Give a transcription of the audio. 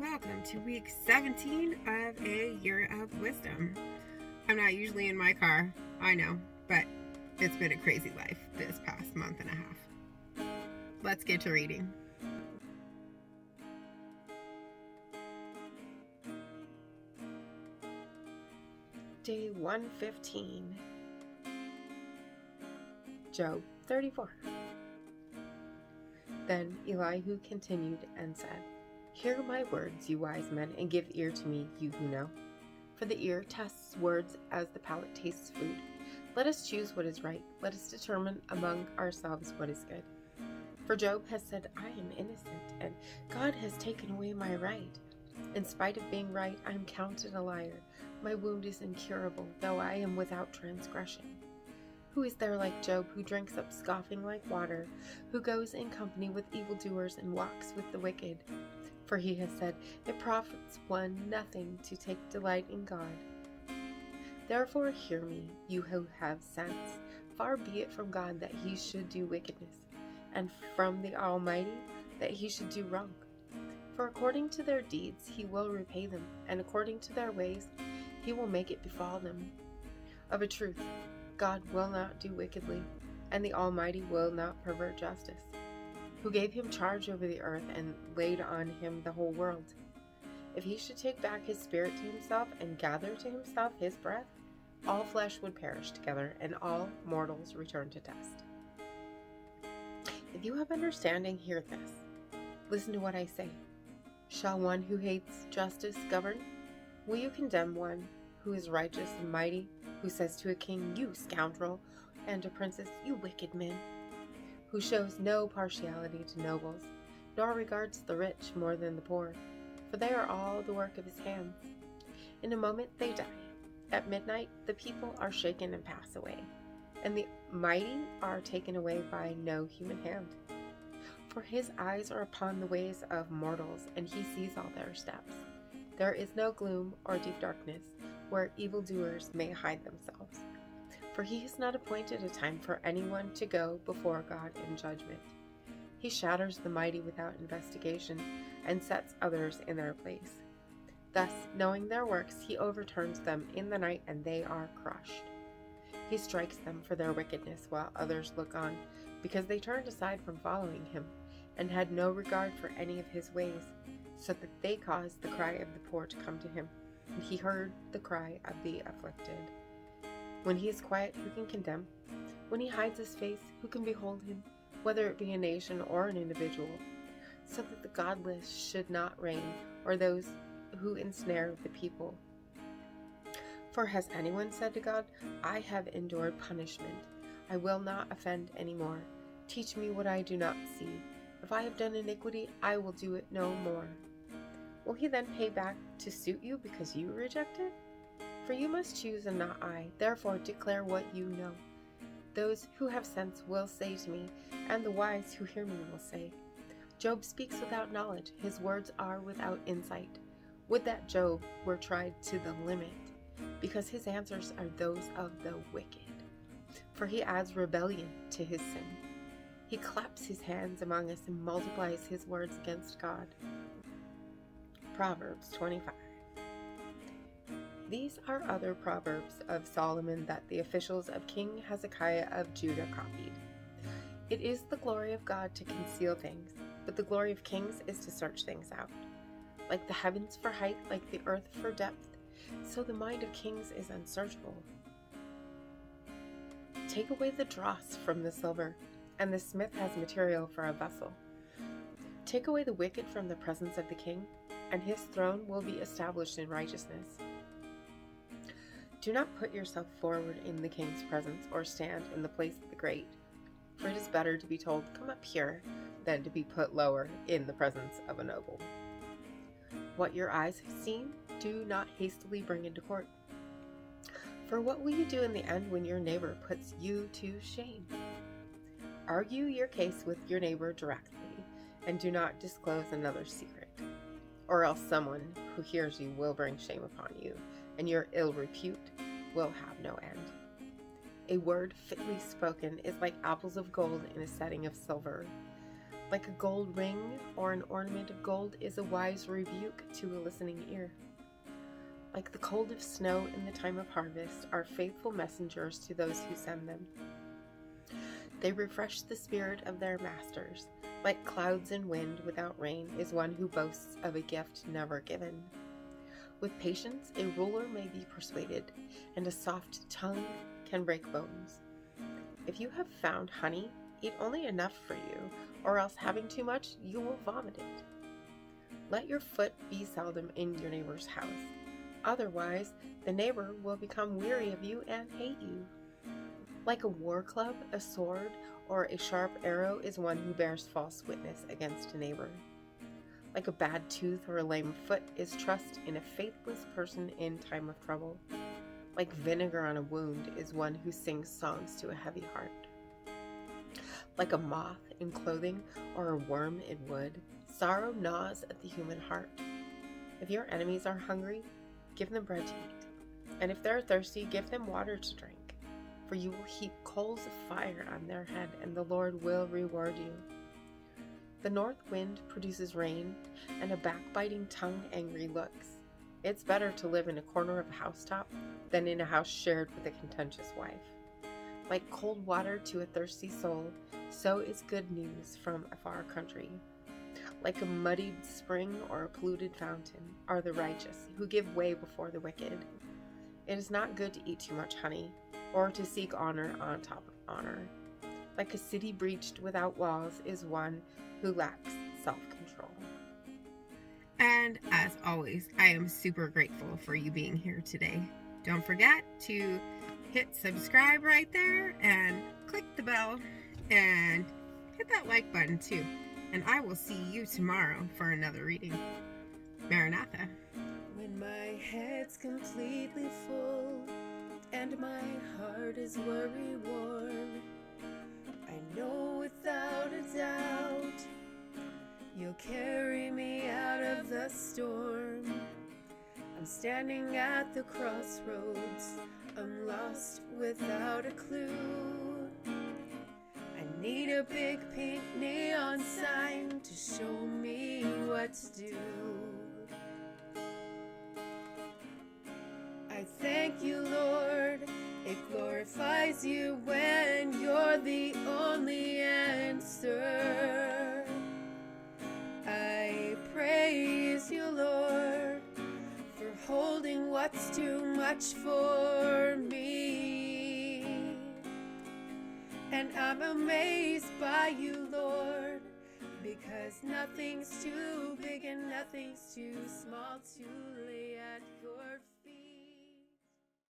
welcome to week 17 of a year of wisdom. I'm not usually in my car, I know, but it's been a crazy life this past month and a half. Let's get to reading. Day 115. Job 34. Then Elihu continued and said, "Hear my words, you wise men, and give ear to me, you who know. For the ear tests words as the palate tastes food. Let us choose what is right. Let us determine among ourselves what is good. For Job has said, I am innocent, and God has taken away my right. In spite of being right, I am counted a liar. My wound is incurable, though I am without transgression. Who is there like Job, who drinks up scoffing like water, who goes in company with evildoers and walks with the wicked? For he has said, it profits one nothing to take delight in God. Therefore hear me, you who have sense. Far be it from God that he should do wickedness, and from the Almighty that he should do wrong. For according to their deeds he will repay them, and according to their ways he will make it befall them. Of a truth, God will not do wickedly, and the Almighty will not pervert justice. Who gave him charge over the earth and laid on him the whole world? If he should take back his spirit to himself and gather to himself his breath, all flesh would perish together, and all mortals return to dust. If you have understanding, hear this. Listen to what I say. Shall one who hates justice govern? Will you condemn one who is righteous and mighty, who says to a king, you scoundrel, and a princess, you wicked man? Who shows no partiality to nobles, nor regards the rich more than the poor, for they are all the work of his hands. In a moment they die. At midnight the people are shaken and pass away, and the mighty are taken away by no human hand. For his eyes are upon the ways of mortals, and he sees all their steps. There is no gloom or deep darkness where evildoers may hide themselves. For he has not appointed a time for anyone to go before God in judgment. He shatters the mighty without investigation and sets others in their place. Thus, knowing their works, he overturns them in the night, and they are crushed. He strikes them for their wickedness while others look on, because they turned aside from following him and had no regard for any of his ways, so that they caused the cry of the poor to come to him, and he heard the cry of the afflicted. When he is quiet, who can condemn? When he hides his face, who can behold him, whether it be a nation or an individual? So that the godless should not reign, or those who ensnare the people. For has anyone said to God, I have endured punishment, I will not offend any more. Teach me what I do not see. If I have done iniquity, I will do it no more. Will he then pay back to suit you because you reject it? For you must choose and not I. Therefore declare what you know. Those who have sense will say to me, and the wise who hear me will say, Job speaks without knowledge. His words are without insight. Would that Job were tried to the limit, because his answers are those of the wicked. For he adds rebellion to his sin. He claps his hands among us and multiplies his words against God. Proverbs 25. These are other proverbs of Solomon that the officials of King Hezekiah of Judah copied. It is the glory of God to conceal things, but the glory of kings is to search things out. Like the heavens for height, like the earth for depth, so the mind of kings is unsearchable. Take away the dross from the silver, and the smith has material for a vessel. Take away the wicked from the presence of the king, and his throne will be established in righteousness. Do not put yourself forward in the king's presence, or stand in the place of the great, for it is better to be told, come up here, than to be put lower in the presence of a noble. What your eyes have seen, do not hastily bring into court. For what will you do in the end when your neighbor puts you to shame? Argue your case with your neighbor directly, and do not disclose another's secret, or else someone who hears you will bring shame upon you, and your ill repute will have no end. A word fitly spoken is like apples of gold in a setting of silver, Like a gold ring or an ornament of gold is a wise rebuke to a listening ear. Like the cold of snow in the time of harvest are faithful messengers to those who send them. They refresh the spirit of their masters. Like clouds and wind without rain is one who boasts of a gift never given. With patience, a ruler may be persuaded, and a soft tongue can break bones. If you have found honey, eat only enough for you, or else having too much, you will vomit it. Let your foot be seldom in your neighbor's house. Otherwise, the neighbor will become weary of you and hate you. Like a war club, a sword, or a sharp arrow is one who bears false witness against a neighbor. Like a bad tooth or a lame foot is trust in a faithless person in time of trouble. Like vinegar on a wound is one who sings songs to a heavy heart. Like a moth in clothing or a worm in wood, sorrow gnaws at the human heart. If your enemies are hungry, give them bread to eat, and if they're thirsty, give them water to drink. For you will heap coals of fire on their head, and the Lord will reward you. The north wind produces rain, and a backbiting tongue angry looks. It's better to live in a corner of a housetop than in a house shared with a contentious wife. Like cold water to a thirsty soul, so is good news from a far country. Like a muddied spring or a polluted fountain are the righteous, who give way before the wicked. It is not good to eat too much honey, or to seek honor on top of honor. Like a city breached without walls is one who lacks self-control. And as always, I am super grateful for you being here today. Don't forget to hit subscribe right there and click the bell and hit that like button too. And I will see you tomorrow for another reading. Maranatha. When my head's completely full and my heart is worry-worn, I know without a doubt you'll carry me out of the storm. I'm standing at the crossroads, I'm lost without a clue. I need a big pink neon sign to show me what to do. I thank you, Lord, it glorifies you when you're the only answer. I praise you, Lord, for holding what's too much for me. And I'm amazed by you, Lord, because nothing's too big and nothing's too small to